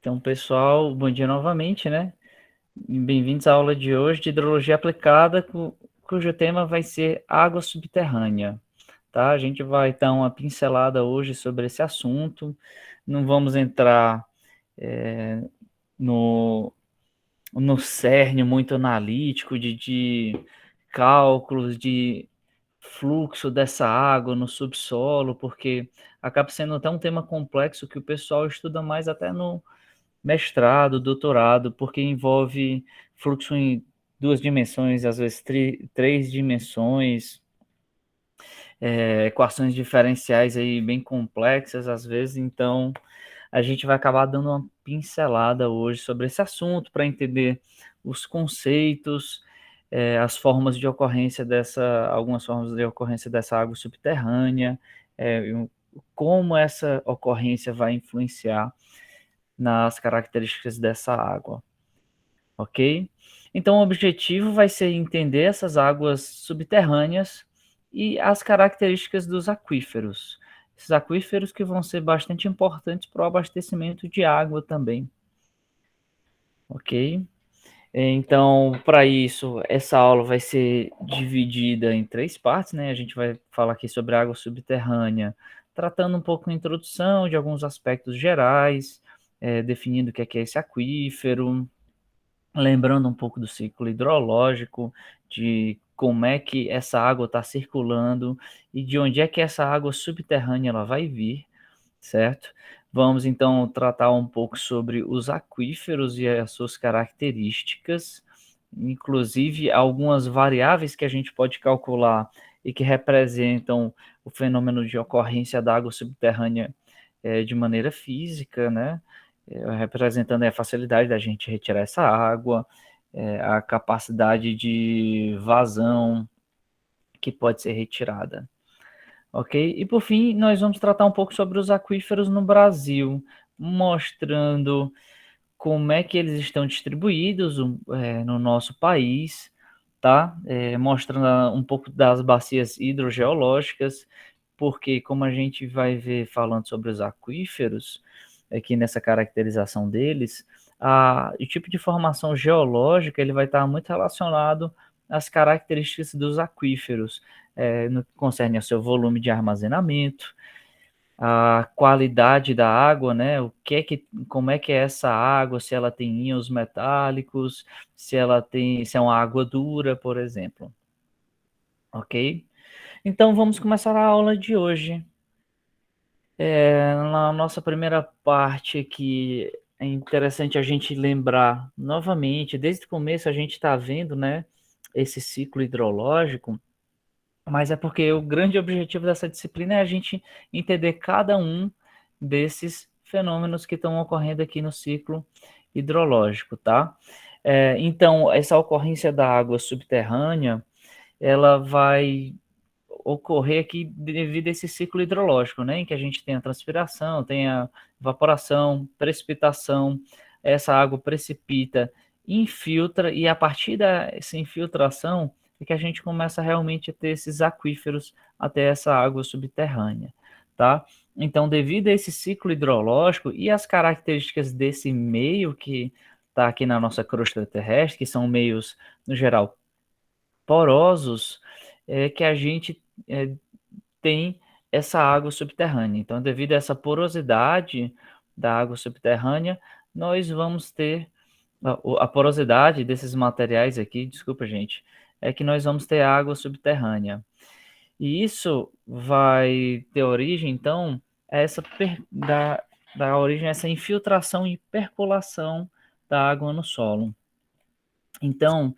Então, pessoal, bom dia novamente, né? Bem-vindos à aula de hoje de hidrologia aplicada, cujo tema vai ser água subterrânea, tá? A gente vai dar uma pincelada hoje sobre esse assunto. Não vamos entrar no, no cerne muito analítico de cálculos de fluxo dessa água no subsolo, porque acaba sendo até um tema complexo que o pessoal estuda mais até no mestrado, doutorado, porque envolve fluxo em duas dimensões, às vezes três dimensões, equações diferenciais aí bem complexas às vezes, então a gente vai acabar dando uma pincelada hoje sobre esse assunto para entender os conceitos, as formas de ocorrência algumas formas de ocorrência dessa água subterrânea, como essa ocorrência vai influenciar nas características dessa água, ok? Então, o objetivo vai ser entender essas águas subterrâneas e as características dos aquíferos. Esses aquíferos que vão ser bastante importantes para o abastecimento de água também, ok? Então, para isso, essa aula vai ser dividida em três partes, né? A gente vai falar aqui sobre água subterrânea, tratando um pouco a introdução de alguns aspectos gerais, definindo o que é esse aquífero, lembrando um pouco do ciclo hidrológico, de como é que essa água está circulando e de onde é que essa água subterrânea ela vai vir, certo? Vamos então tratar um pouco sobre os aquíferos e as suas características, inclusive algumas variáveis que a gente pode calcular e que representam o fenômeno de ocorrência da água subterrânea de maneira física, né? Representando a facilidade da gente retirar essa água, a capacidade de vazão que pode ser retirada. Ok? E por fim, nós vamos tratar um pouco sobre os aquíferos no Brasil, mostrando como é que eles estão distribuídos no nosso país, tá? Mostrando um pouco das bacias hidrogeológicas, porque como a gente vai ver falando sobre os aquíferos, aqui nessa caracterização deles, o tipo de formação geológica ele vai estar muito relacionado às características dos aquíferos, no que concerne ao seu volume de armazenamento, a qualidade da água, né? Como é que é essa água, se ela tem íons metálicos, se é uma água dura, por exemplo. Ok? Então vamos começar a aula de hoje. Na nossa primeira parte aqui, é interessante a gente lembrar novamente, desde o começo a gente está vendo, né, esse ciclo hidrológico, mas é porque o grande objetivo dessa disciplina é a gente entender cada um desses fenômenos que estão ocorrendo aqui no ciclo hidrológico, tá? Então, essa ocorrência da água subterrânea, ela vai ocorrer aqui devido a esse ciclo hidrológico, né? Em que a gente tem a transpiração, tem a evaporação, precipitação, essa água precipita, infiltra, e a partir dessa infiltração é que a gente começa realmente a ter esses aquíferos até essa água subterrânea, tá? Então, devido a esse ciclo hidrológico e as características desse meio que está aqui na nossa crosta terrestre, que são meios, no geral, porosos, que a gente tem essa água subterrânea. Então, devido a essa porosidade da água subterrânea, nós vamos ter a porosidade desses materiais aqui, desculpa, gente, é que nós vamos ter água subterrânea. E isso vai ter origem, então, a da origem a essa infiltração e percolação da água no solo. Então,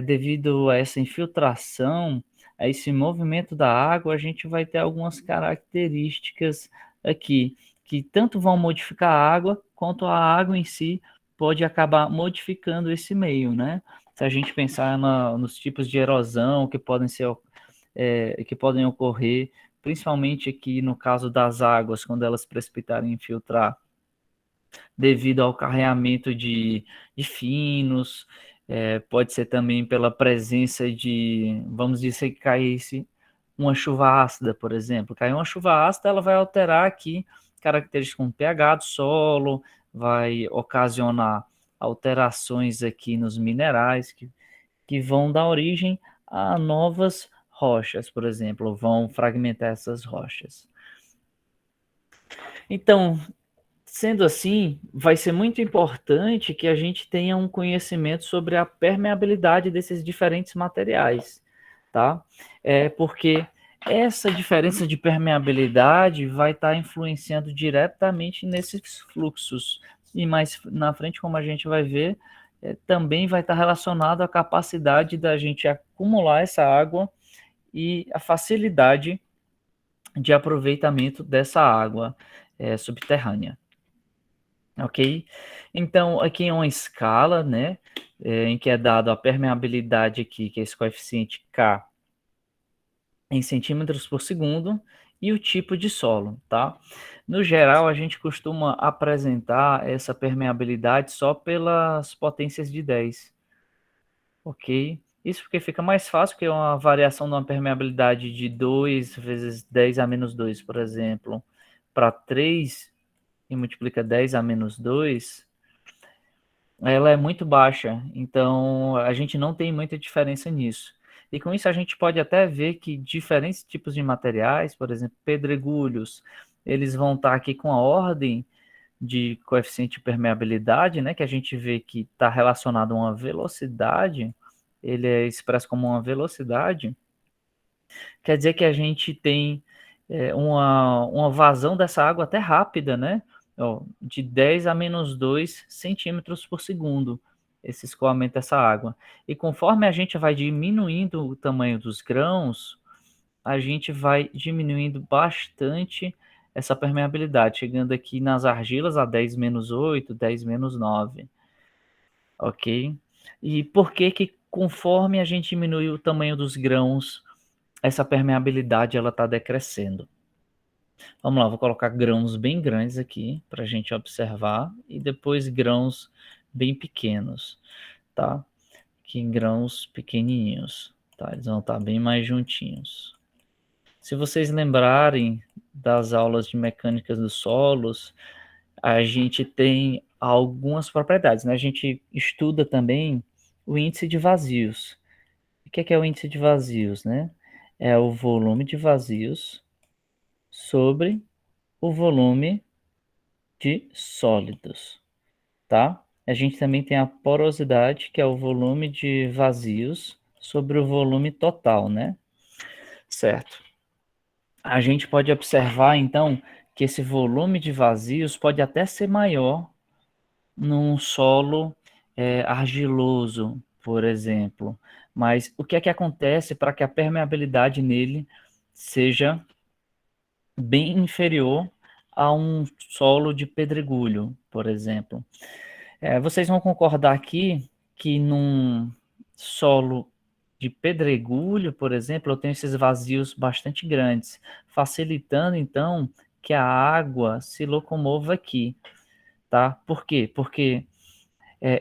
devido a essa infiltração, a esse movimento da água, a gente vai ter algumas características aqui, que tanto vão modificar a água, quanto a água em si pode acabar modificando esse meio, né? Se a gente pensar nos tipos de erosão que podem ocorrer, principalmente aqui no caso das águas, quando elas precipitarem e infiltrar, devido ao carreamento de finos, pode ser também pela presença vamos dizer que caísse uma chuva ácida, por exemplo. Cair uma chuva ácida, ela vai alterar aqui características como pH do solo, vai ocasionar alterações aqui nos minerais que vão dar origem a novas rochas, por exemplo, vão fragmentar essas rochas. Então, sendo assim, vai ser muito importante que a gente tenha um conhecimento sobre a permeabilidade desses diferentes materiais, tá? Porque essa diferença de permeabilidade vai estar influenciando diretamente nesses fluxos. E mais na frente, como a gente vai ver, também vai estar relacionado à capacidade da gente acumular essa água e a facilidade de aproveitamento dessa água subterrânea. Ok? Então, aqui é uma escala, né, em que é dado a permeabilidade aqui, que é esse coeficiente K, em centímetros por segundo, e o tipo de solo, tá? No geral, a gente costuma apresentar essa permeabilidade só pelas potências de 10, ok? Isso porque fica mais fácil, que é uma variação de uma permeabilidade de 2 vezes 10 a menos 2, por exemplo, para 3 e multiplica 10 a menos 2, ela é muito baixa, então a gente não tem muita diferença nisso. E com isso a gente pode até ver que diferentes tipos de materiais, por exemplo, pedregulhos, eles vão estar aqui com a ordem de coeficiente de permeabilidade, né, que a gente vê que está relacionado a uma velocidade, ele é expresso como uma velocidade, quer dizer que a gente tem uma vazão dessa água até rápida, né? Ó, de 10 a menos 2 centímetros por segundo, esse escoamento dessa água. E conforme a gente vai diminuindo o tamanho dos grãos, a gente vai diminuindo bastante essa permeabilidade, chegando aqui nas argilas a 10 menos 8, 10 menos 9, ok? E por que que conforme a gente diminui o tamanho dos grãos, essa permeabilidade ela está decrescendo? Vamos lá, vou colocar grãos bem grandes aqui para a gente observar e depois grãos bem pequenos, tá? Aqui em grãos pequenininhos, tá? Eles vão estar bem mais juntinhos. Se vocês lembrarem das aulas de mecânica dos solos, a gente tem algumas propriedades, né? A gente estuda também o índice de vazios. O que é o índice de vazios, né? É o volume de vazios sobre o volume de sólidos, tá? A gente também tem a porosidade, que é o volume de vazios sobre o volume total, né? Certo. A gente pode observar, então, que esse volume de vazios pode até ser maior num solo argiloso, por exemplo. Mas o que é que acontece para que a permeabilidade nele seja bem inferior a um solo de pedregulho, por exemplo? Vocês vão concordar aqui que num solo de pedregulho, por exemplo, eu tenho esses vazios bastante grandes, facilitando então que a água se locomova aqui, tá? Por quê? Porque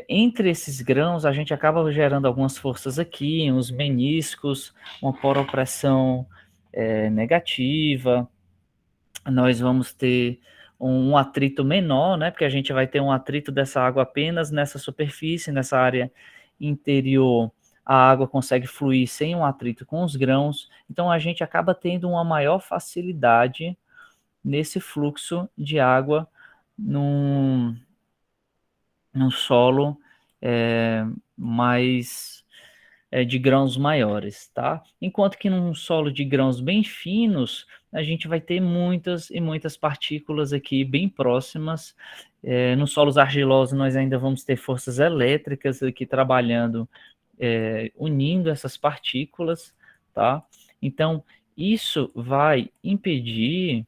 entre esses grãos a gente acaba gerando algumas forças aqui, uns meniscos, uma poropressão negativa, nós vamos ter um atrito menor, né? Porque a gente vai ter um atrito dessa água apenas nessa superfície, nessa área interior, a água consegue fluir sem um atrito com os grãos, então a gente acaba tendo uma maior facilidade nesse fluxo de água num, num solo mais de grãos maiores, tá? Enquanto que num solo de grãos bem finos, a gente vai ter muitas e muitas partículas aqui bem próximas. Nos solos argilosos, nós ainda vamos ter forças elétricas aqui trabalhando, unindo essas partículas, tá? Então, isso vai impedir,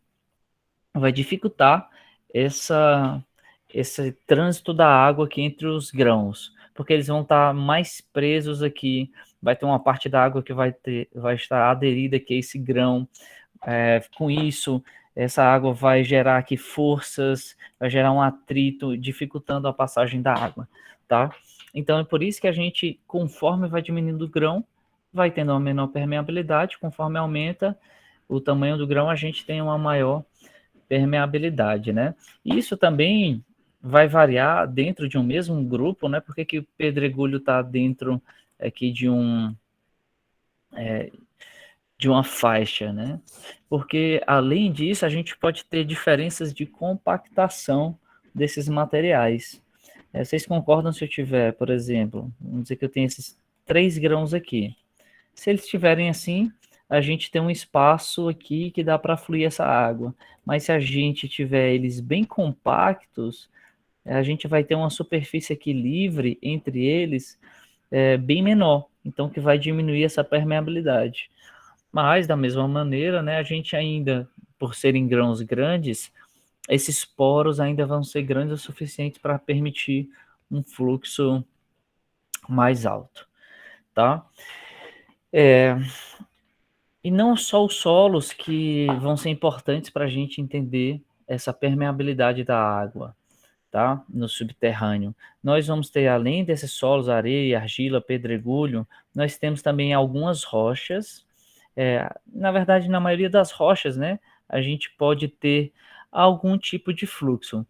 vai dificultar essa, esse trânsito da água aqui entre os grãos, porque eles vão estar mais presos aqui, vai ter uma parte da água que vai estar aderida aqui a esse grão, com isso, essa água vai gerar aqui forças, vai gerar um atrito, dificultando a passagem da água, tá? Então, é por isso que a gente, conforme vai diminuindo o grão, vai tendo uma menor permeabilidade, conforme aumenta o tamanho do grão, a gente tem uma maior permeabilidade, né? Isso também vai variar dentro de um mesmo grupo, né? Por que o pedregulho está dentro aqui de uma faixa, né? Porque, além disso, a gente pode ter diferenças de compactação desses materiais. Vocês concordam se eu tiver, por exemplo, vamos dizer que eu tenho esses 3 grãos aqui. Se eles estiverem assim, a gente tem um espaço aqui que dá para fluir essa água. Mas se a gente tiver eles bem compactos, a gente vai ter uma superfície aqui livre entre eles bem menor. Então, que vai diminuir essa permeabilidade. Mas, da mesma maneira, né, a gente ainda, por serem grãos grandes, esses poros ainda vão ser grandes o suficiente para permitir um fluxo mais alto, tá? E não só os solos que vão ser importantes para a gente entender essa permeabilidade da água, tá? No subterrâneo. Nós vamos ter, além desses solos, areia, argila, pedregulho, nós temos também algumas rochas. Na verdade, na maioria das rochas, né, a gente pode ter algum tipo de fluxo.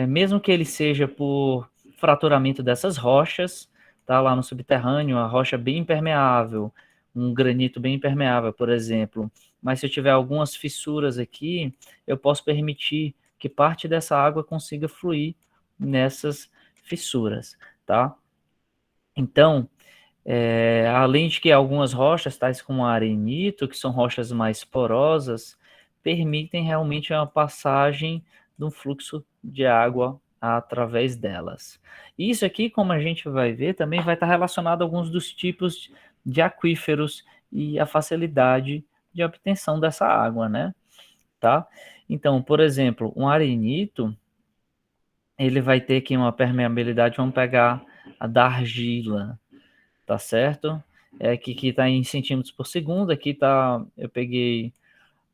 Mesmo que ele seja por fraturamento dessas rochas, tá? Lá no subterrâneo, a rocha bem impermeável, um granito bem impermeável, por exemplo. Mas se eu tiver algumas fissuras aqui, eu posso permitir que parte dessa água consiga fluir nessas fissuras, tá? Então, além de que algumas rochas, tais como a arenito, que são rochas mais porosas, permitem realmente uma passagem de um fluxo de água através delas. Isso aqui, como a gente vai ver, também vai estar relacionado a alguns dos tipos de aquíferos e a facilidade de obtenção dessa água, né? Tá? Então, por exemplo, um arenito, ele vai ter aqui uma permeabilidade, vamos pegar a da argila, tá certo? Que está em centímetros por segundo, aqui tá, eu peguei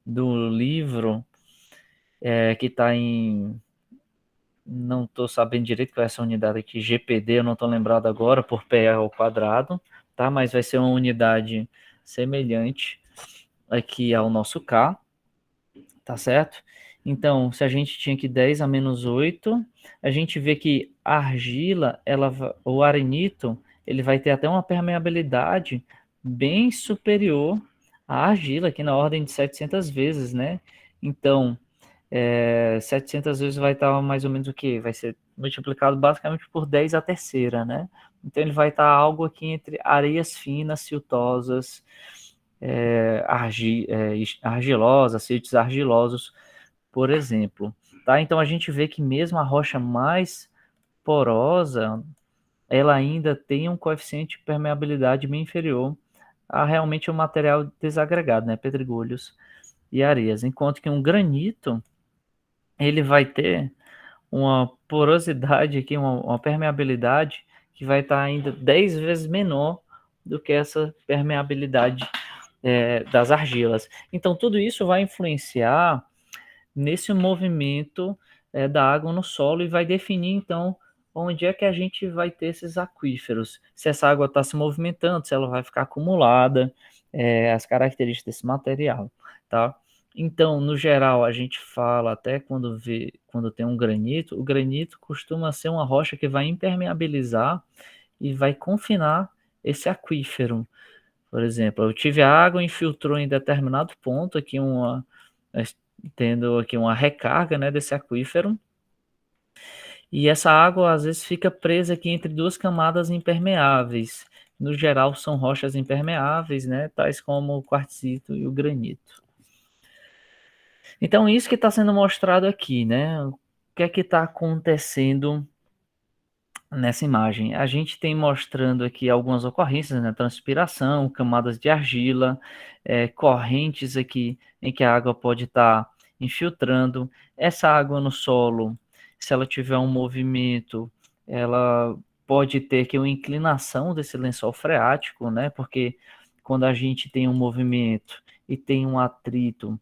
do livro, que está em, não estou sabendo direito qual é essa unidade aqui, GPD, eu não estou lembrado agora, por pé ao quadrado, tá? Mas vai ser uma unidade semelhante aqui ao nosso K, tá certo? Então, se a gente tinha aqui 10 a menos 8, a gente vê que a argila, o arenito, ele vai ter até uma permeabilidade bem superior à argila, aqui na ordem de 700 vezes, né? Então, 700 vezes vai estar mais ou menos o quê? Vai ser multiplicado basicamente por 10 a terceira, né? Então, ele vai estar algo aqui entre areias finas, siltosas, argilosas, sítios argilosos, por exemplo. Tá? Então a gente vê que mesmo a rocha mais porosa, ela ainda tem um coeficiente de permeabilidade bem inferior a realmente o material desagregado, né? Pedregulhos e areias. Enquanto que um granito, ele vai ter uma porosidade aqui, uma permeabilidade que vai estar ainda 10 vezes menor do que essa permeabilidade das argilas. Então, tudo isso vai influenciar nesse movimento da água no solo e vai definir, então, onde é que a gente vai ter esses aquíferos. Se essa água está se movimentando, se ela vai ficar acumulada, as características desse material, tá? Então, no geral, a gente fala até quando tem um granito, o granito costuma ser uma rocha que vai impermeabilizar e vai confinar esse aquífero. Por exemplo, eu tive água, infiltrou em determinado ponto, tendo aqui uma recarga, né, desse aquífero, e essa água às vezes fica presa aqui entre duas camadas impermeáveis. No geral, são rochas impermeáveis, né, tais como o quartzito e o granito. Então, isso que está sendo mostrado aqui, né? O que é que está acontecendo nessa imagem? A gente tem mostrando aqui algumas ocorrências, né? Transpiração, camadas de argila, correntes aqui em que a água pode estar infiltrando. Essa água no solo, se ela tiver um movimento, ela pode ter aqui uma inclinação desse lençol freático, né? Porque quando a gente tem um movimento e tem um atrito,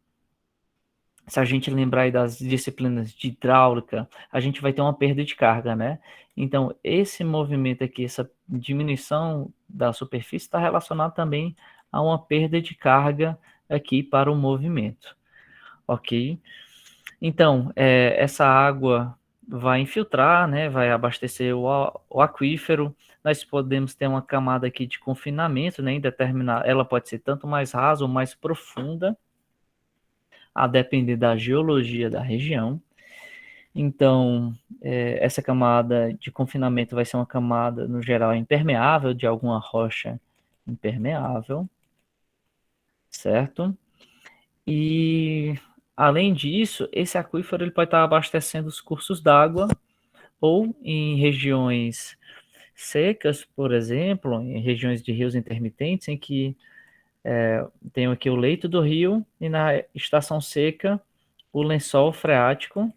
se a gente lembrar aí das disciplinas de hidráulica, a gente vai ter uma perda de carga, né? Então, esse movimento aqui, essa diminuição da superfície está relacionado também a uma perda de carga aqui para o movimento, ok? Então, essa água vai infiltrar, né, vai abastecer o aquífero. Nós podemos ter uma camada aqui de confinamento, né, ela pode ser tanto mais rasa ou mais profunda, a depender da geologia da região. Então, essa camada de confinamento vai ser uma camada, no geral, impermeável, de alguma rocha impermeável, certo? E, além disso, esse aquífero ele pode estar abastecendo os cursos d'água ou em regiões secas, por exemplo, em regiões de rios intermitentes, em que tem aqui o leito do rio e na estação seca o lençol freático,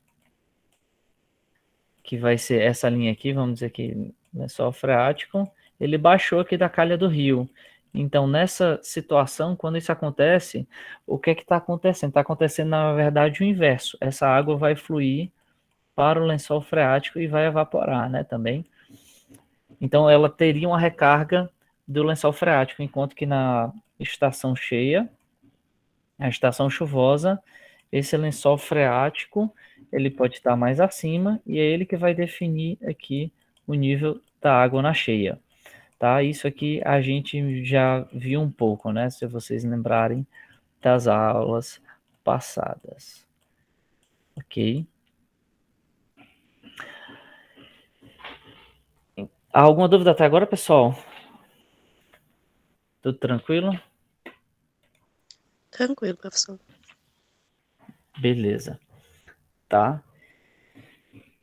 que vai ser essa linha aqui, vamos dizer que lençol freático, ele baixou aqui da calha do rio. Então, nessa situação, quando isso acontece, o que é que está acontecendo? Está acontecendo, na verdade, o inverso. Essa água vai fluir para o lençol freático e vai evaporar, né, também. Então, ela teria uma recarga do lençol freático, enquanto que na estação cheia, a estação chuvosa, esse lençol freático, ele pode estar mais acima e é ele que vai definir aqui o nível da água na cheia, tá? Isso aqui a gente já viu um pouco, né? Se vocês lembrarem das aulas passadas, ok? Alguma dúvida até agora, pessoal? Tudo tranquilo? Tranquilo, professor. Beleza, tá?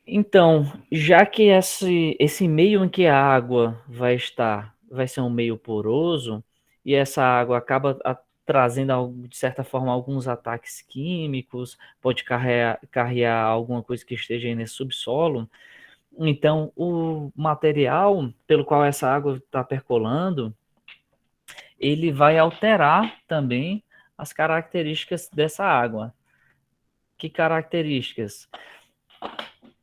Então, já que esse meio em que a água vai estar, vai ser um meio poroso, e essa água acaba trazendo, de certa forma, alguns ataques químicos, pode carregar alguma coisa que esteja aí nesse subsolo, então o material pelo qual essa água está percolando, ele vai alterar também as características dessa água. Que características?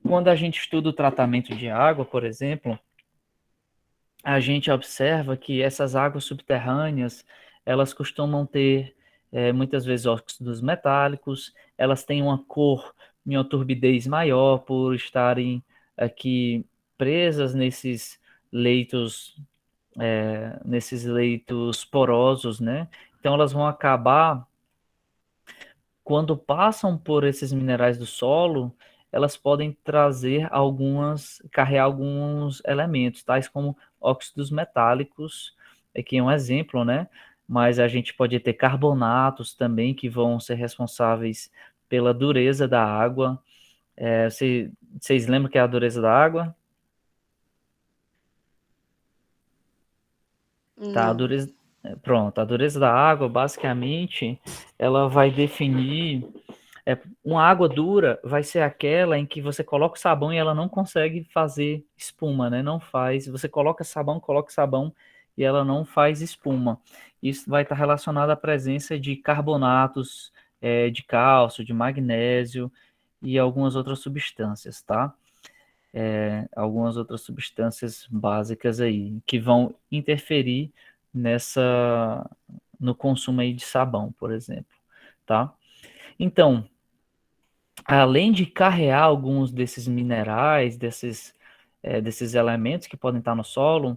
Quando a gente estuda o tratamento de água, por exemplo, a gente observa que essas águas subterrâneas, elas costumam ter muitas vezes óxidos metálicos, elas têm uma cor e uma turbidez maior por estarem aqui presas nesses leitos porosos, né? Então elas vão acabar, quando passam por esses minerais do solo, elas podem carregar alguns elementos, tais como óxidos metálicos, aqui é um exemplo, né? Mas a gente pode ter carbonatos também, que vão ser responsáveis pela dureza da água. Vocês lembram que é a dureza da água? Tá, Não. pronto, a dureza da água, basicamente, ela vai definir. Uma água dura vai ser aquela em que você coloca o sabão e ela não consegue fazer espuma, né? Não faz. Você coloca sabão e ela não faz espuma. Isso vai estar relacionado à presença de carbonatos, de cálcio, de magnésio e algumas outras substâncias, tá? Algumas outras substâncias básicas aí que vão interferir nessa no consumo aí de sabão, por exemplo, tá? Então, além de carrear alguns desses minerais, desses elementos que podem estar no solo,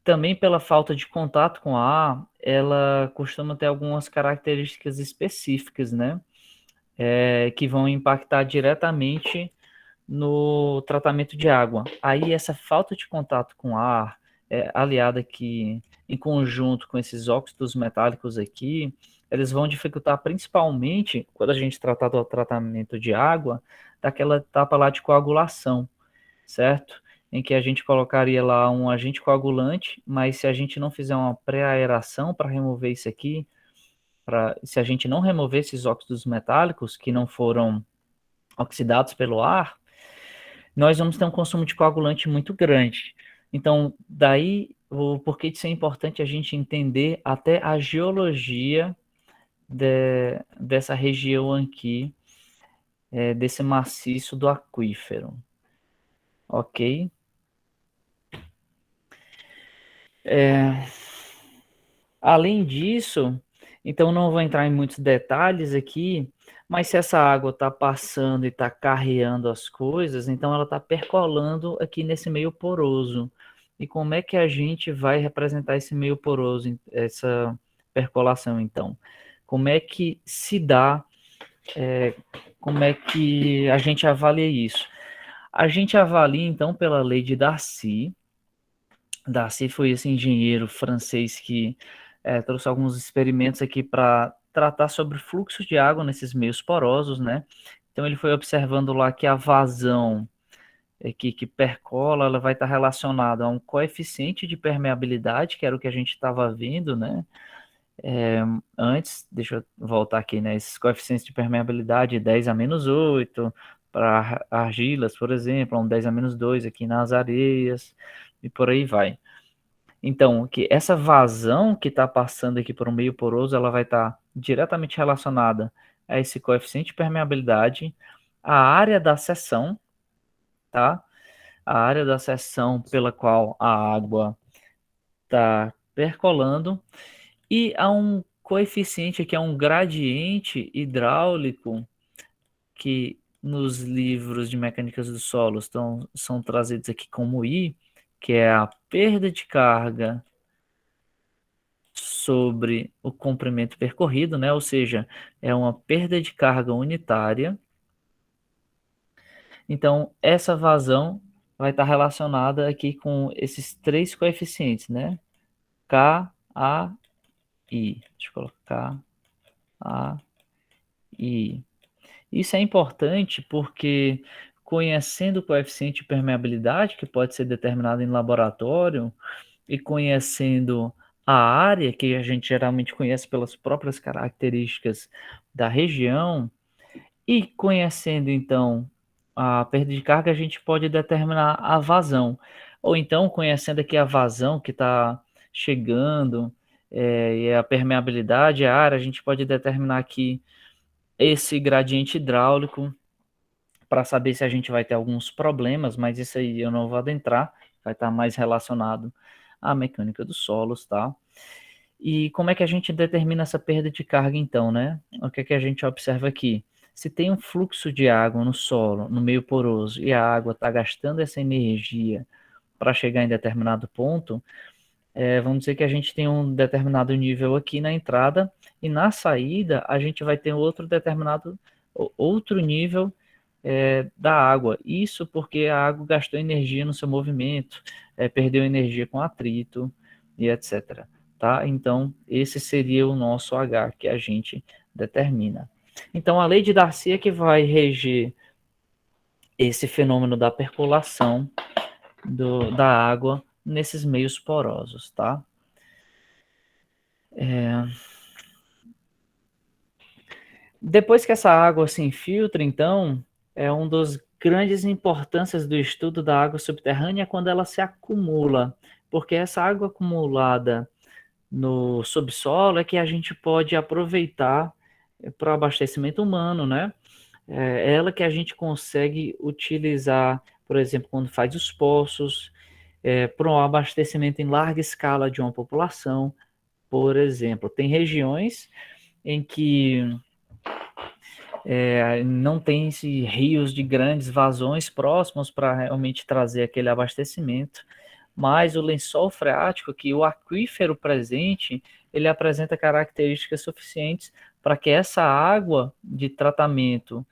também pela falta de contato com a ar, ela costuma ter algumas características específicas, né? Que vão impactar diretamente no tratamento de água. Aí essa falta de contato com ar, aliada aqui em conjunto com esses óxidos metálicos aqui, eles vão dificultar principalmente, quando a gente tratar do tratamento de água, daquela etapa lá de coagulação, certo? Em que a gente colocaria lá um agente coagulante, mas se a gente não fizer uma pré-aeração para remover isso aqui, se a gente não remover esses óxidos metálicos que não foram oxidados pelo ar, nós vamos ter um consumo de coagulante muito grande. Então, daí o porquê disso é importante a gente entender até a geologia dessa região aqui, desse maciço do aquífero. Ok? Além disso, Então, não vou entrar em muitos detalhes aqui, mas se essa água está passando e está carreando as coisas, então ela está percolando aqui nesse meio poroso. E como é que a gente vai representar esse meio poroso, essa percolação, então? Como é que se dá, como é que a gente avalia isso? A gente avalia, então, pela lei de Darcy. Darcy foi esse engenheiro francês que trouxe alguns experimentos aqui para tratar sobre fluxos de água nesses meios porosos, né? Então ele foi observando lá que a vazão que percola, ela vai estar relacionada a um coeficiente de permeabilidade, que era o que a gente estava vendo, né? Antes, deixa eu voltar aqui, né? Esses coeficientes de permeabilidade 10 a menos 8 para argilas, por exemplo, um 10 a menos 2 aqui nas areias, e por aí vai. Então, que essa vazão que está passando aqui por um meio poroso, ela vai estar diretamente relacionada a esse coeficiente de permeabilidade, a área da seção, tá? A área da seção pela qual a água está percolando e a um coeficiente que é um gradiente hidráulico que nos livros de mecânicas do solo são trazidos aqui como I, que é a perda de carga sobre o comprimento percorrido, né? Ou seja, é uma perda de carga unitária. Então, essa vazão vai estar relacionada aqui com esses três coeficientes, né? K, A, I. Deixa eu colocar K, A, I. Isso é importante porque conhecendo o coeficiente de permeabilidade, que pode ser determinado em laboratório, e conhecendo a área, que a gente geralmente conhece pelas próprias características da região, e conhecendo então a perda de carga, a gente pode determinar a vazão. Ou então, conhecendo aqui a vazão que está chegando, e a permeabilidade, a área, a gente pode determinar aqui esse gradiente hidráulico para saber se a gente vai ter alguns problemas, mas isso aí eu não vou adentrar, vai estar mais relacionado à mecânica dos solos, tá? E como é que a gente determina essa perda de carga, então, né? O que é que a gente observa aqui? Se tem um fluxo de água no solo, no meio poroso, e a água está gastando essa energia para chegar em determinado ponto, vamos dizer que a gente tem um determinado nível aqui na entrada, e na saída a gente vai ter outro nível da água. Isso porque a água gastou energia no seu movimento, perdeu energia com atrito e etc. Tá? Então, esse seria o nosso H que a gente determina. Então, a lei de Darcy é que vai reger esse fenômeno da percolação da água nesses meios porosos, tá? Depois que essa água se infiltra, então, é uma das grandes importâncias do estudo da água subterrânea quando ela se acumula, porque essa água acumulada no subsolo é que a gente pode aproveitar para o abastecimento humano, né? É ela que a gente consegue utilizar, por exemplo, quando faz os poços, para um abastecimento em larga escala de uma população, por exemplo. Tem regiões em que não tem rios de grandes vazões próximos para realmente trazer aquele abastecimento, mas o lençol freático, que o aquífero presente, ele apresenta características suficientes para que essa água de tratamento,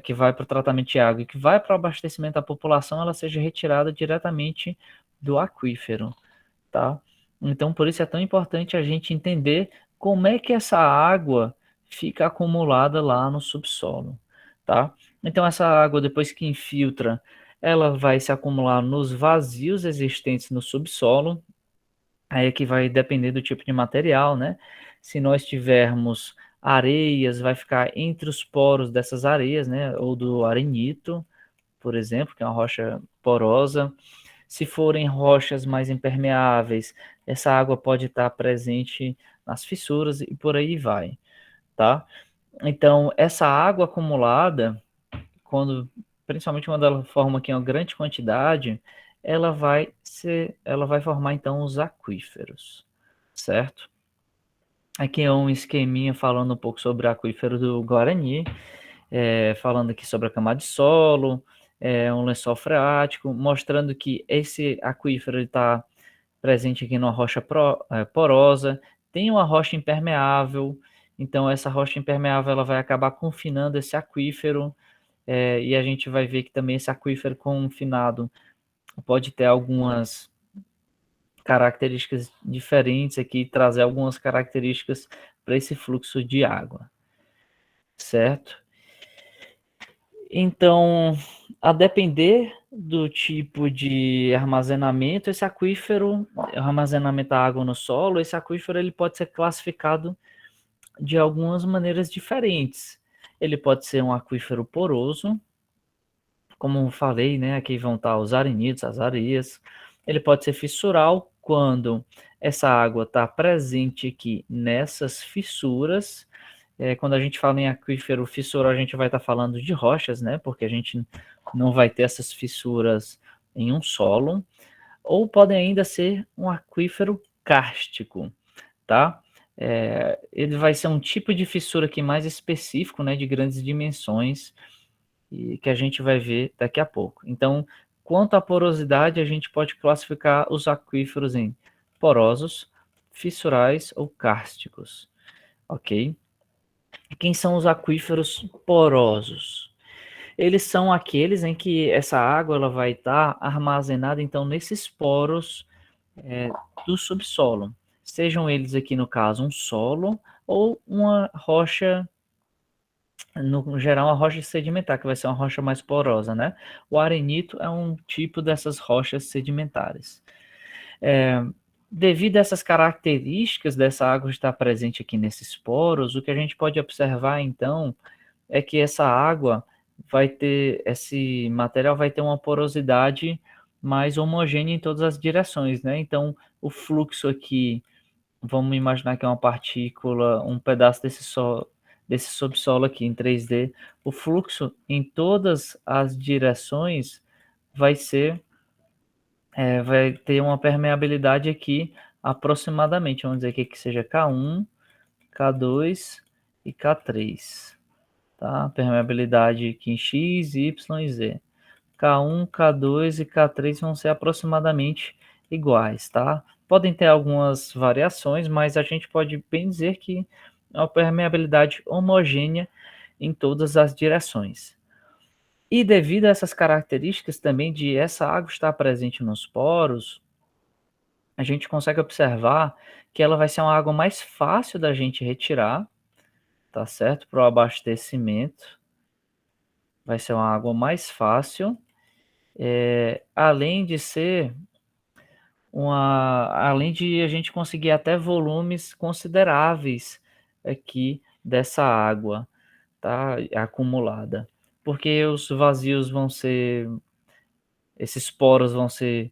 que vai para o tratamento de água e que vai para o abastecimento da população, ela seja retirada diretamente do aquífero, tá? Então, por isso é tão importante a gente entender como é que essa água fica acumulada lá no subsolo, tá? Então, essa água, depois que infiltra, ela vai se acumular nos vazios existentes no subsolo, aí é que vai depender do tipo de material, né? Se nós tivermos areias, vai ficar entre os poros dessas areias, né? Ou do arenito, por exemplo, que é uma rocha porosa. Se forem rochas mais impermeáveis, essa água pode estar presente nas fissuras e por aí vai, tá? Então, essa água acumulada, principalmente quando ela forma aqui uma grande quantidade, ela vai formar então os aquíferos, certo? Aqui é um esqueminha falando um pouco sobre o aquífero do Guarani, falando aqui sobre a camada de solo, um lençol freático, mostrando que esse aquífero está presente aqui numa rocha porosa, tem uma rocha impermeável, então essa rocha impermeável ela vai acabar confinando esse aquífero, e a gente vai ver que também esse aquífero confinado pode ter algumas características diferentes aqui, trazer algumas características para esse fluxo de água, certo? Então, a depender do tipo de armazenamento, esse aquífero, armazenamento da água no solo, esse aquífero ele pode ser classificado de algumas maneiras diferentes. Ele pode ser um aquífero poroso, como eu falei, né? Aqui vão estar os arenitos, as areias. Ele pode ser fissural quando essa água está presente aqui nessas fissuras. Quando a gente fala em aquífero fissural, a gente vai estar falando de rochas, né? Porque a gente não vai ter essas fissuras em um solo. Ou podem ainda ser um aquífero kárstico, tá? Ele vai ser um tipo de fissura aqui mais específico, né? De grandes dimensões e que a gente vai ver daqui a pouco. Então, quanto à porosidade, a gente pode classificar os aquíferos em porosos, fissurais ou kársticos, ok? E quem são os aquíferos porosos? Eles são aqueles em que essa água ela vai estar armazenada então nesses poros do subsolo, sejam eles aqui no caso um solo ou uma rocha, no geral, uma rocha sedimentar, que vai ser uma rocha mais porosa, né? O arenito é um tipo dessas rochas sedimentares. Devido a essas características dessa água estar presente aqui nesses poros, o que a gente pode observar, então, é que essa água vai ter, esse material vai ter uma porosidade mais homogênea em todas as direções, né? Então, o fluxo aqui, vamos imaginar que é uma partícula, um pedaço desse subsolo aqui em 3D, o fluxo em todas as direções vai ser, vai ter uma permeabilidade aqui aproximadamente, vamos dizer aqui que seja K1, K2 e K3, tá? Permeabilidade aqui em X, Y e Z. K1, K2 e K3 vão ser aproximadamente iguais, tá? Podem ter algumas variações, mas a gente pode bem dizer que é uma permeabilidade homogênea em todas as direções. E devido a essas características também de essa água estar presente nos poros, a gente consegue observar que ela vai ser uma água mais fácil da gente retirar, tá certo? Para o abastecimento, vai ser uma água mais fácil, além de ser além de a gente conseguir até volumes consideráveis aqui dessa água, tá, acumulada, porque os vazios vão ser, esses poros vão ser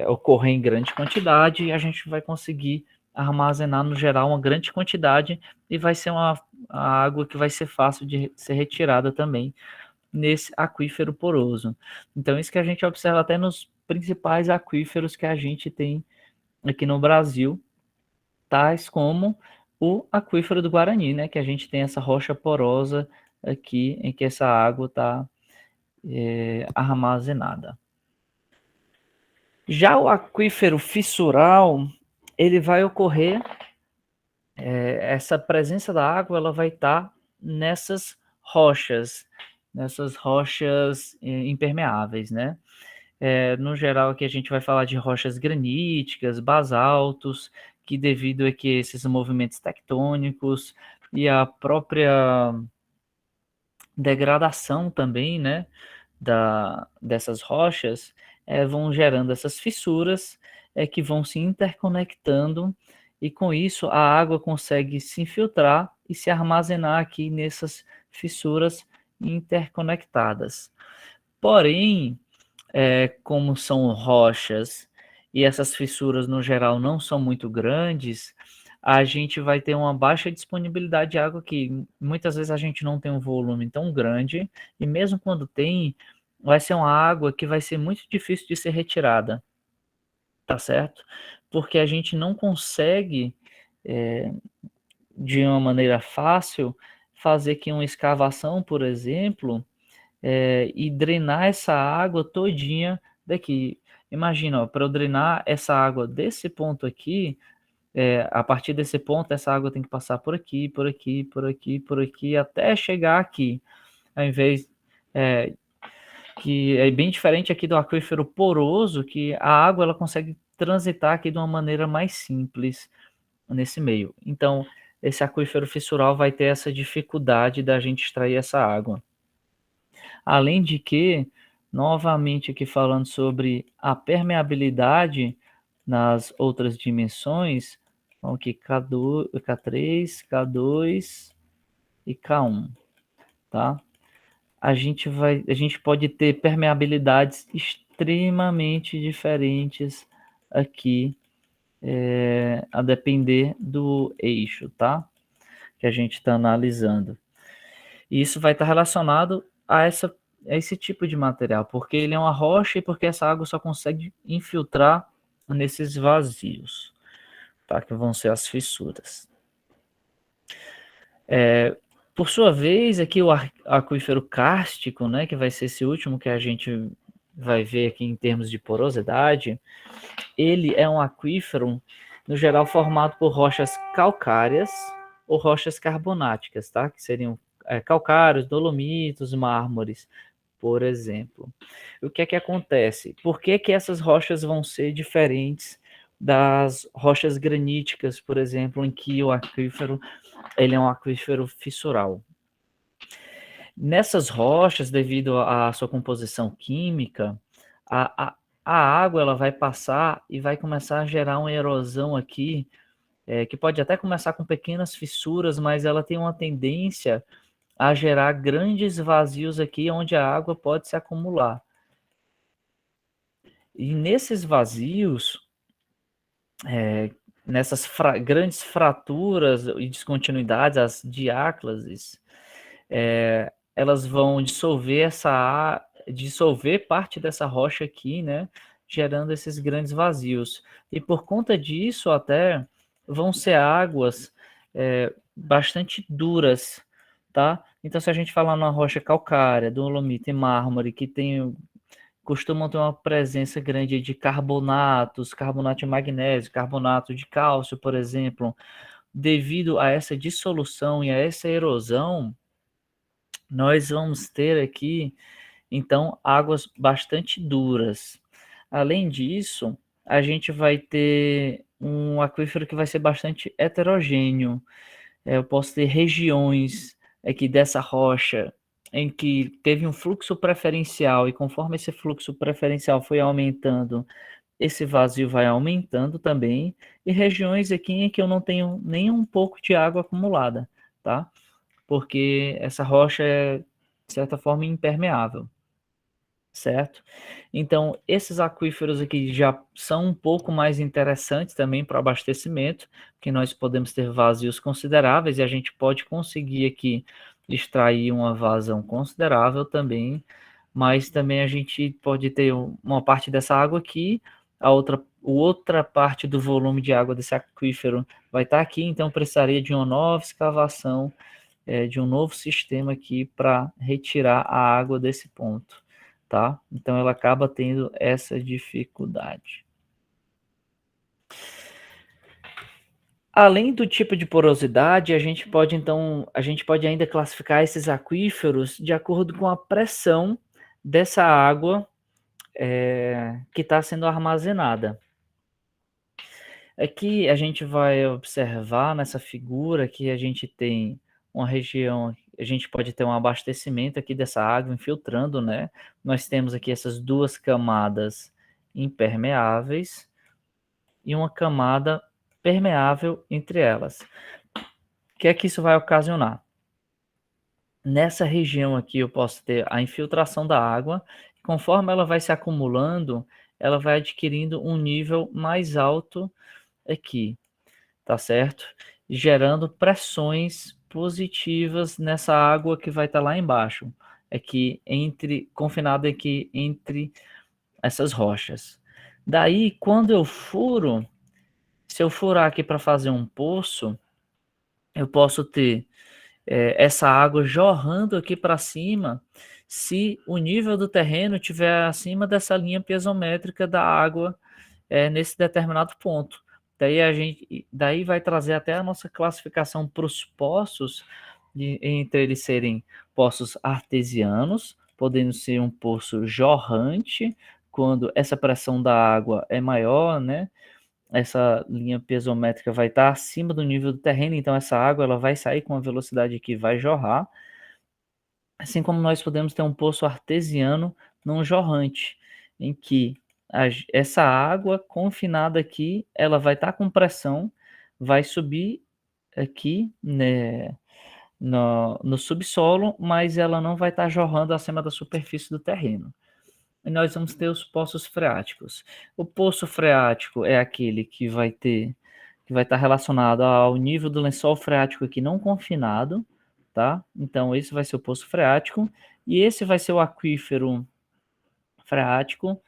ocorrer em grande quantidade e a gente vai conseguir armazenar no geral uma grande quantidade e vai ser a água que vai ser fácil de ser retirada também nesse aquífero poroso. Então, isso que a gente observa até nos principais aquíferos que a gente tem aqui no Brasil, tais como o aquífero do Guarani, né? Que a gente tem essa rocha porosa aqui, em que essa água está armazenada. Já o aquífero fissural, ele vai ocorrer, essa presença da água, ela vai estar nessas rochas impermeáveis, né? No geral, aqui a gente vai falar de rochas graníticas, basaltos, que devido a que esses movimentos tectônicos e a própria degradação também, né, dessas rochas, vão gerando essas fissuras, que vão se interconectando, e com isso a água consegue se infiltrar e se armazenar aqui nessas fissuras interconectadas. Porém, como são rochas e essas fissuras no geral não são muito grandes, a gente vai ter uma baixa disponibilidade de água aqui. Muitas vezes a gente não tem um volume tão grande, e mesmo quando tem, vai ser uma água que vai ser muito difícil de ser retirada, tá certo? Porque a gente não consegue de uma maneira fácil, fazer aqui uma escavação, por exemplo, e drenar essa água todinha daqui. Imagina, para eu drenar essa água desse ponto aqui, a partir desse ponto, essa água tem que passar por aqui, por aqui, por aqui, por aqui, até chegar aqui. Ao invés que é bem diferente aqui do aquífero poroso, que a água ela consegue transitar aqui de uma maneira mais simples nesse meio. Então, esse aquífero fissural vai ter essa dificuldade da gente extrair essa água. Além de que, novamente aqui falando sobre a permeabilidade nas outras dimensões, então aqui K2, K3, K2 e K1, tá? A gente pode ter permeabilidades extremamente diferentes aqui, a depender do eixo, tá? Que a gente está analisando. E isso vai estar relacionado a esse tipo de material, porque ele é uma rocha e porque essa água só consegue infiltrar nesses vazios, tá? Que vão ser as fissuras. Por sua vez, aqui o aquífero kárstico, né, que vai ser esse último que a gente vai ver aqui em termos de porosidade, ele é um aquífero, no geral, formado por rochas calcárias ou rochas carbonáticas, tá? Que seriam calcários, dolomitos, mármores, por exemplo. O que é que acontece? Por que que essas rochas vão ser diferentes das rochas graníticas, por exemplo, em que o aquífero ele é um aquífero fissural? Nessas rochas, devido à sua composição química, a, a, a água ela vai passar e vai começar a gerar uma erosão aqui, que pode até começar com pequenas fissuras, mas ela tem uma tendência a gerar grandes vazios aqui, onde a água pode se acumular. E nesses vazios, nessas grandes fraturas e descontinuidades, as diáclases, elas vão dissolver parte dessa rocha aqui, né, gerando esses grandes vazios. E por conta disso, até vão ser águas bastante duras, tá? Então, se a gente falar numa rocha calcária, dolomita e mármore, que costumam ter uma presença grande de carbonatos, carbonato de magnésio, carbonato de cálcio, por exemplo, devido a essa dissolução e a essa erosão, nós vamos ter aqui, então, águas bastante duras. Além disso, a gente vai ter um aquífero que vai ser bastante heterogêneo. Eu posso ter regiões aqui dessa rocha em que teve um fluxo preferencial e conforme esse fluxo preferencial foi aumentando, esse vazio vai aumentando também, e regiões aqui em que eu não tenho nem um pouco de água acumulada, tá? Porque essa rocha é, de certa forma, impermeável, certo? Então, esses aquíferos aqui já são um pouco mais interessantes também para abastecimento, que nós podemos ter vazios consideráveis e a gente pode conseguir aqui extrair uma vazão considerável também, mas também a gente pode ter uma parte dessa água aqui, outra parte do volume de água desse aquífero vai estar aqui, então precisaria de uma nova escavação, de um novo sistema aqui para retirar a água desse ponto, tá? Então ela acaba tendo essa dificuldade. Além do tipo de porosidade, a gente pode ainda classificar esses aquíferos de acordo com a pressão dessa água que está sendo armazenada. Aqui a gente vai observar nessa figura que a gente tem uma região, a gente pode ter um abastecimento aqui dessa água infiltrando, né? Nós temos aqui essas duas camadas impermeáveis e uma camada permeável entre elas. O que é que isso vai ocasionar? Nessa região aqui eu posso ter a infiltração da água, e conforme ela vai se acumulando, ela vai adquirindo um nível mais alto aqui, tá certo? Gerando pressões positivas nessa água que vai estar lá embaixo, aqui confinada aqui entre essas rochas. Daí, quando eu furo, se eu furar aqui para fazer um poço, eu posso ter essa água jorrando aqui para cima, se o nível do terreno estiver acima dessa linha piezométrica da água nesse determinado ponto. Daí vai trazer até a nossa classificação para os poços, entre eles serem poços artesianos, podendo ser um poço jorrante, quando essa pressão da água é maior, né? Essa linha piezométrica vai estar acima do nível do terreno, então essa água ela vai sair com a velocidade que vai jorrar, assim como nós podemos ter um poço artesiano não jorrante, em que essa água confinada aqui, ela vai estar com pressão, vai subir aqui, né, no subsolo, mas ela não vai estar jorrando acima da superfície do terreno. E nós vamos ter os poços freáticos. O poço freático é aquele que vai estar relacionado ao nível do lençol freático aqui não confinado, tá? Então esse vai ser o poço freático e esse vai ser o aquífero freático,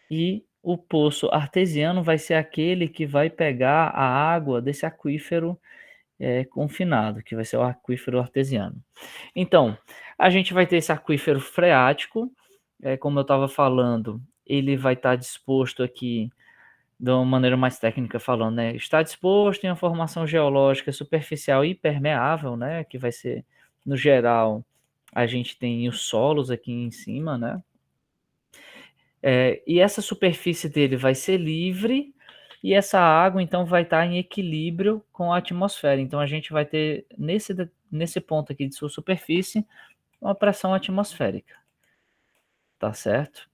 e o poço artesiano vai ser aquele que vai pegar a água desse aquífero confinado, que vai ser o aquífero artesiano. Então, a gente vai ter esse aquífero freático, como eu estava falando, ele vai estar disposto aqui, de uma maneira mais técnica falando, né? Está disposto em uma formação geológica superficial e permeável, né? Que vai ser, no geral, a gente tem os solos aqui em cima, né? E essa superfície dele vai ser livre e essa água, então, vai estar em equilíbrio com a atmosfera. Então, a gente vai ter, nesse ponto aqui de sua superfície, uma pressão atmosférica, tá certo?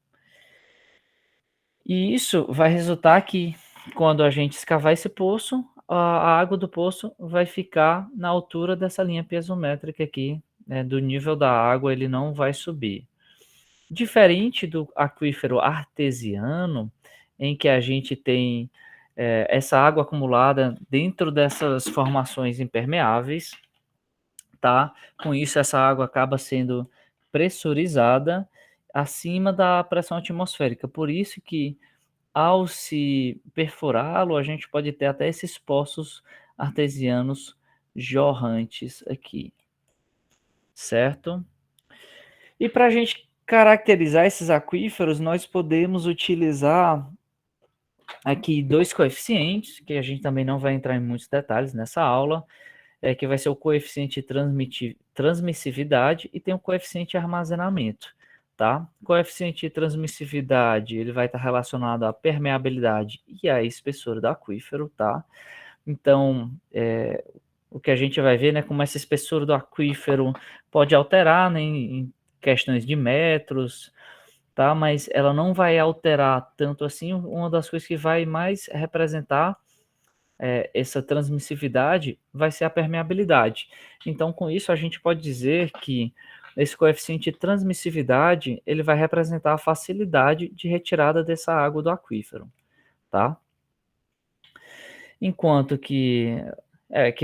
E isso vai resultar que, quando a gente escavar esse poço, a água do poço vai ficar na altura dessa linha piezométrica aqui, né, do nível da água, ele não vai subir. Diferente do aquífero artesiano, em que a gente tem essa água acumulada dentro dessas formações impermeáveis, tá? Com isso, essa água acaba sendo pressurizada acima da pressão atmosférica. Por isso que, ao se perfurá-lo, a gente pode ter até esses poços artesianos jorrantes aqui, certo? E para a gente caracterizar esses aquíferos, nós podemos utilizar aqui dois coeficientes, que a gente também não vai entrar em muitos detalhes nessa aula, que vai ser o coeficiente transmissividade e tem o coeficiente armazenamento, tá? O coeficiente transmissividade, ele vai estar relacionado à permeabilidade e à espessura do aquífero, tá? Então, o que a gente vai ver, né, como essa espessura do aquífero pode alterar, né, em questões de metros, tá? Mas ela não vai alterar tanto assim. Uma das coisas que vai mais representar essa transmissividade vai ser a permeabilidade. Então, com isso, a gente pode dizer que esse coeficiente de transmissividade ele vai representar a facilidade de retirada dessa água do aquífero, tá? Enquanto que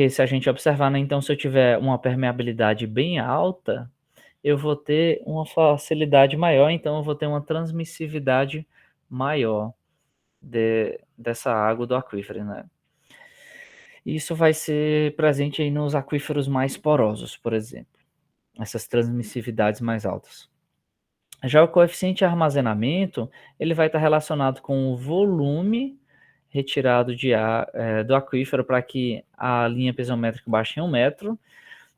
se a gente observar, né, então se eu tiver uma permeabilidade bem alta, eu vou ter uma facilidade maior, então eu vou ter uma transmissividade maior dessa água do aquífero, né? Isso vai ser presente aí nos aquíferos mais porosos, por exemplo, essas transmissividades mais altas. Já o coeficiente de armazenamento, ele vai estar relacionado com o volume retirado do aquífero para que a linha piezométrica baixe em 1 metro,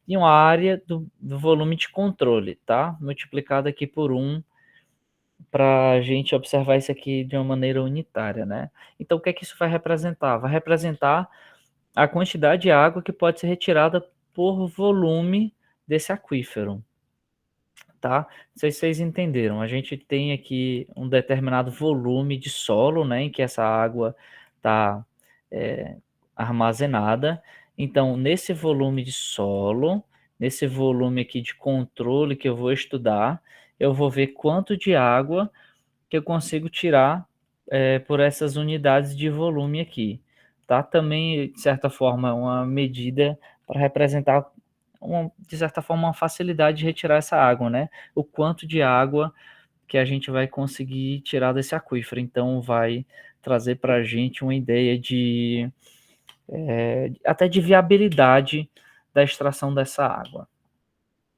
e uma área do volume de controle, tá? Multiplicado aqui por 1, para a gente observar isso aqui de uma maneira unitária, né? Então, o que é que isso vai representar? Vai representar a quantidade de água que pode ser retirada por volume desse aquífero, tá? Não sei se vocês entenderam. A gente tem aqui um determinado volume de solo, né, em que essa água está armazenada. Então, nesse volume de solo, nesse volume aqui de controle que eu vou estudar, eu vou ver quanto de água que eu consigo tirar por essas unidades de volume aqui, tá? Também, de certa forma, é uma medida para representar, de certa forma, uma facilidade de retirar essa água, né? O quanto de água que a gente vai conseguir tirar desse aquífero. Então, vai trazer para a gente uma ideia de até de viabilidade da extração dessa água,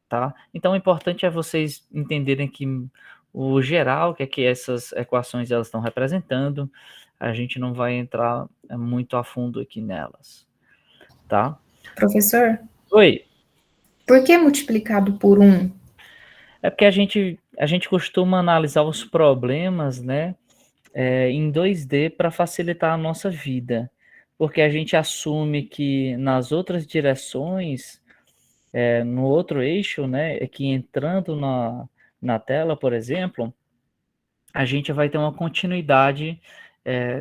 tá? Então, o importante é vocês entenderem que o geral, que é que essas equações elas estão representando, a gente não vai entrar muito a fundo aqui nelas, tá? Professor, Oi, por que multiplicado por 1? é porque a gente costuma analisar os problemas, né, em 2D para facilitar a nossa vida, porque a gente assume que nas outras direções, no outro eixo, né, que entrando na tela, por exemplo, a gente vai ter uma continuidade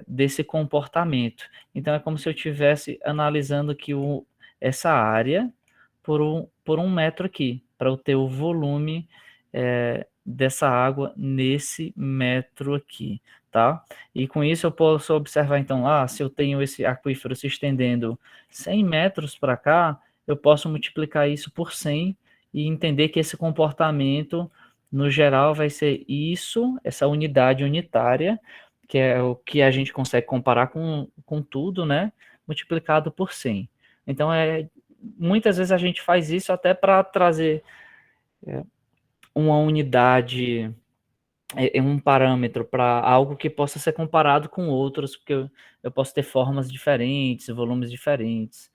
desse comportamento. Então, é como se eu estivesse analisando aqui essa área por um metro aqui, para eu ter o volume dessa água nesse metro aqui, tá? E com isso eu posso observar, então, se eu tenho esse aquífero se estendendo 100 metros para cá, eu posso multiplicar isso por 100 e entender que esse comportamento no geral vai ser isso, essa unidade unitária, que é o que a gente consegue comparar com tudo, né? Multiplicado por 100. Então, muitas vezes a gente faz isso até para trazer uma unidade, um parâmetro para algo que possa ser comparado com outros, porque eu posso ter formas diferentes, volumes diferentes.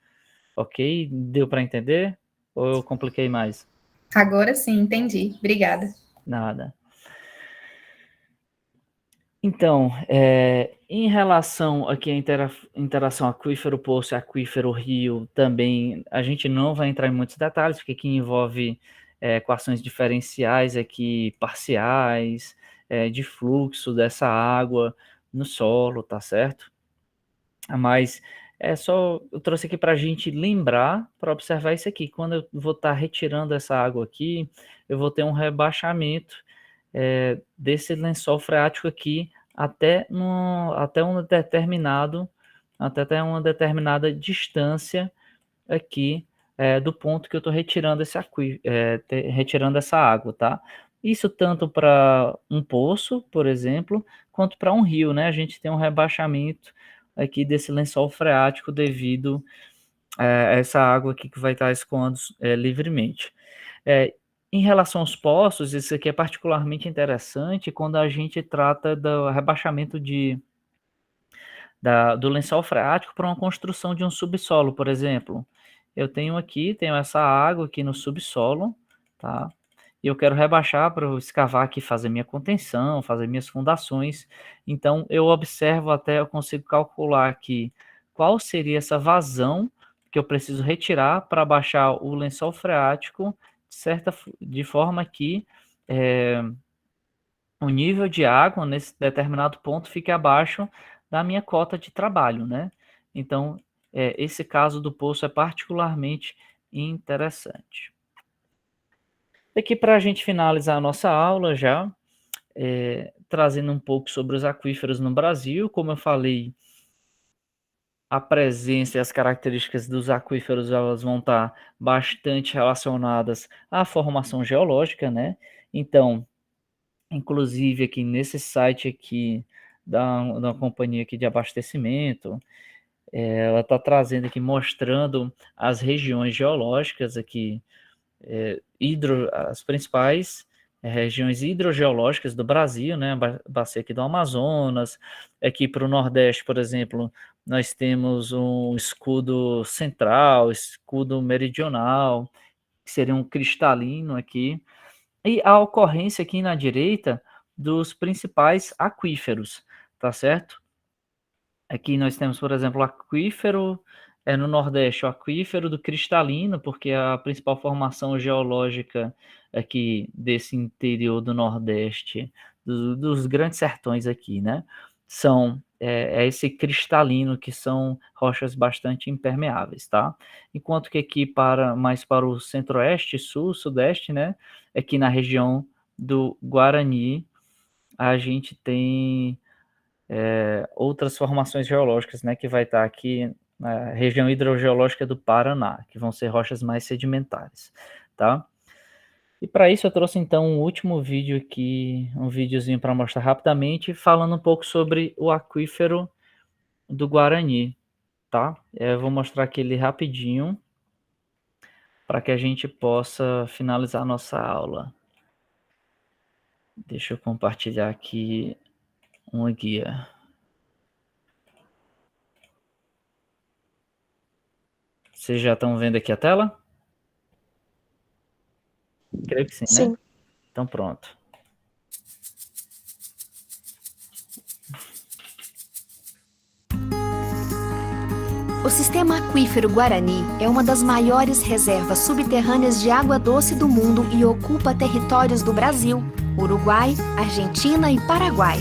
Ok? Deu para entender? Ou eu compliquei mais? Agora sim, entendi. Obrigada. Nada. Então, em relação aqui à interação aquífero-poço e aquífero-rio, também a gente não vai entrar em muitos detalhes, porque aqui envolve equações diferenciais aqui, parciais, de fluxo dessa água no solo, tá certo? Mas eu trouxe aqui para a gente lembrar, para observar isso aqui. Quando eu vou estar retirando essa água aqui, eu vou ter um rebaixamento desse lençol freático aqui até uma determinada distância aqui do ponto que eu estou retirando retirando essa água, tá? Isso tanto para um poço, por exemplo, quanto para um rio, né? A gente tem um rebaixamento aqui desse lençol freático devido a essa água aqui que vai estar escoando livremente. Em relação aos poços, isso aqui é particularmente interessante quando a gente trata do rebaixamento do lençol freático para uma construção de um subsolo, por exemplo. Eu tenho essa água aqui no subsolo, tá? E eu quero rebaixar para eu escavar aqui, fazer minha contenção, fazer minhas fundações. Então, eu consigo calcular aqui qual seria essa vazão que eu preciso retirar para baixar o lençol freático de forma que o nível de água nesse determinado ponto fique abaixo da minha cota de trabalho, né? Então, esse caso do poço é particularmente interessante. Aqui para a gente finalizar a nossa aula já, trazendo um pouco sobre os aquíferos no Brasil, como eu falei, a presença e as características dos aquíferos elas vão estar bastante relacionadas à formação geológica, né? Então, inclusive aqui nesse site aqui da companhia aqui de abastecimento, ela está trazendo aqui, mostrando as regiões geológicas aqui, as principais regiões hidrogeológicas do Brasil, né? A bacia aqui do Amazonas, aqui para o Nordeste, por exemplo, nós temos um escudo central, escudo meridional, que seria um cristalino aqui, e a ocorrência aqui na direita dos principais aquíferos, tá certo? Aqui nós temos, por exemplo, o aquífero no Nordeste, o aquífero do cristalino, porque a principal formação geológica aqui desse interior do Nordeste, dos grandes sertões aqui, né? É esse cristalino, que são rochas bastante impermeáveis, tá? Enquanto que aqui mais para o centro-oeste, sul, sudeste, né? Aqui na região do Guarani, a gente tem outras formações geológicas, né, que vai estar aqui na região hidrogeológica do Paraná, que vão ser rochas mais sedimentares, tá? E para isso eu trouxe então um último vídeo aqui, um videozinho para mostrar rapidamente, falando um pouco sobre o aquífero do Guarani, tá? Eu vou mostrar aqui ele rapidinho para que a gente possa finalizar a nossa aula. Deixa eu compartilhar aqui uma guia. Vocês já estão vendo aqui a tela? Creio que sim, né? Sim. Então pronto. O sistema aquífero Guarani é uma das maiores reservas subterrâneas de água doce do mundo e ocupa territórios do Brasil, Uruguai, Argentina e Paraguai.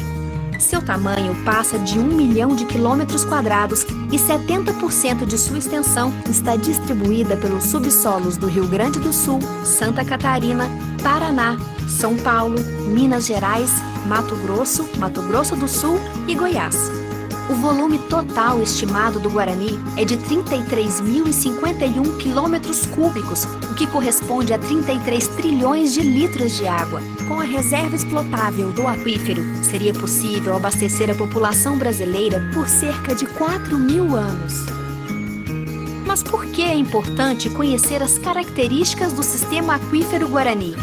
Seu tamanho passa de 1 milhão de quilômetros quadrados e 70% de sua extensão está distribuída pelos subsolos do Rio Grande do Sul, Santa Catarina, Paraná, São Paulo, Minas Gerais, Mato Grosso do Sul e Goiás. O volume total estimado do Guarani é de 33.051 quilômetros cúbicos, o que corresponde a 33 trilhões de litros de água. Com a reserva explotável do aquífero, seria possível abastecer a população brasileira por cerca de 4.000 anos. Mas por que é importante conhecer as características do sistema aquífero Guarani?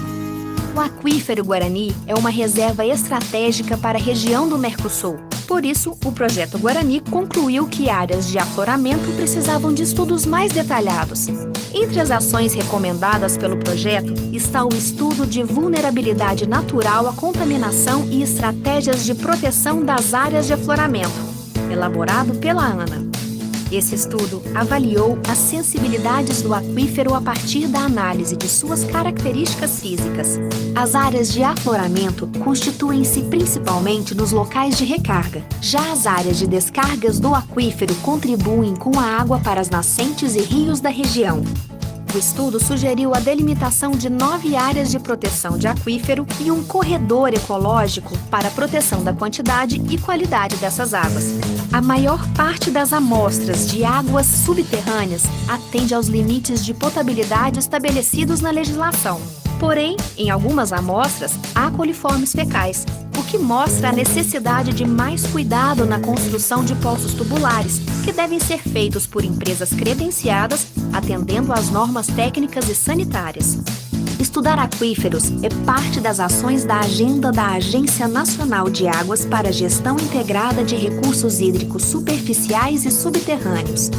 O aquífero Guarani é uma reserva estratégica para a região do Mercosul. Por isso, o projeto Guarani concluiu que áreas de afloramento precisavam de estudos mais detalhados. Entre as ações recomendadas pelo projeto está o estudo de vulnerabilidade natural à contaminação e estratégias de proteção das áreas de afloramento, elaborado pela ANA. Esse estudo avaliou as sensibilidades do aquífero a partir da análise de suas características físicas. As áreas de afloramento constituem-se principalmente nos locais de recarga. Já as áreas de descargas do aquífero contribuem com a água para as nascentes e rios da região. O estudo sugeriu a delimitação de 9 áreas de proteção de aquífero e um corredor ecológico para a proteção da quantidade e qualidade dessas águas. A maior parte das amostras de águas subterrâneas atende aos limites de potabilidade estabelecidos na legislação. Porém, em algumas amostras, há coliformes fecais, o que mostra a necessidade de mais cuidado na construção de poços tubulares, que devem ser feitos por empresas credenciadas, atendendo às normas técnicas e sanitárias. Estudar aquíferos é parte das ações da agenda da Agência Nacional de Águas para a Gestão Integrada de Recursos Hídricos Superficiais e Subterrâneos.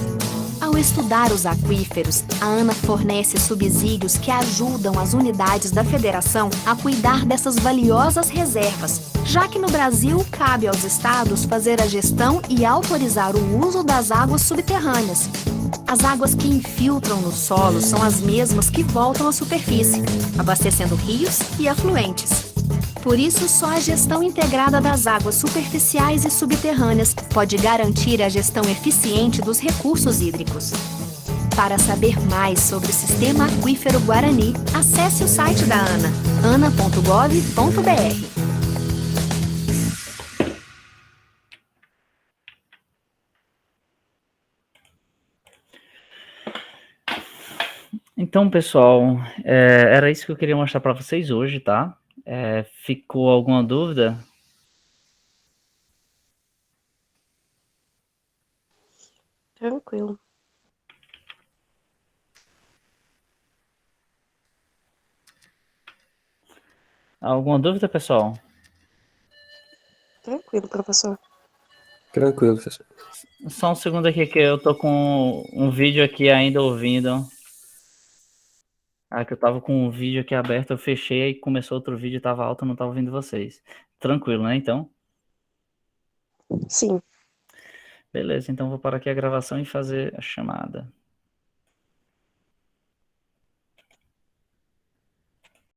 Ao estudar os aquíferos, a ANA fornece subsídios que ajudam as unidades da federação a cuidar dessas valiosas reservas, já que no Brasil cabe aos estados fazer a gestão e autorizar o uso das águas subterrâneas. As águas que infiltram no solo são as mesmas que voltam à superfície, abastecendo rios e afluentes. Por isso, só a gestão integrada das águas superficiais e subterrâneas pode garantir a gestão eficiente dos recursos hídricos. Para saber mais sobre o sistema aquífero Guarani, acesse o site da ANA, ana.gov.br. Então, pessoal, era isso que eu queria mostrar para vocês hoje, tá? Ficou alguma dúvida? Tranquilo. Alguma dúvida, pessoal? Tranquilo, professor. Tranquilo, professor. Só um segundo aqui que eu tô com um vídeo aqui ainda ouvindo. Que eu tava com um vídeo aqui aberto, eu fechei, aí começou outro vídeo, tava alto, eu não tava ouvindo vocês. Tranquilo, né, então? Sim. Beleza, então vou parar aqui a gravação e fazer a chamada.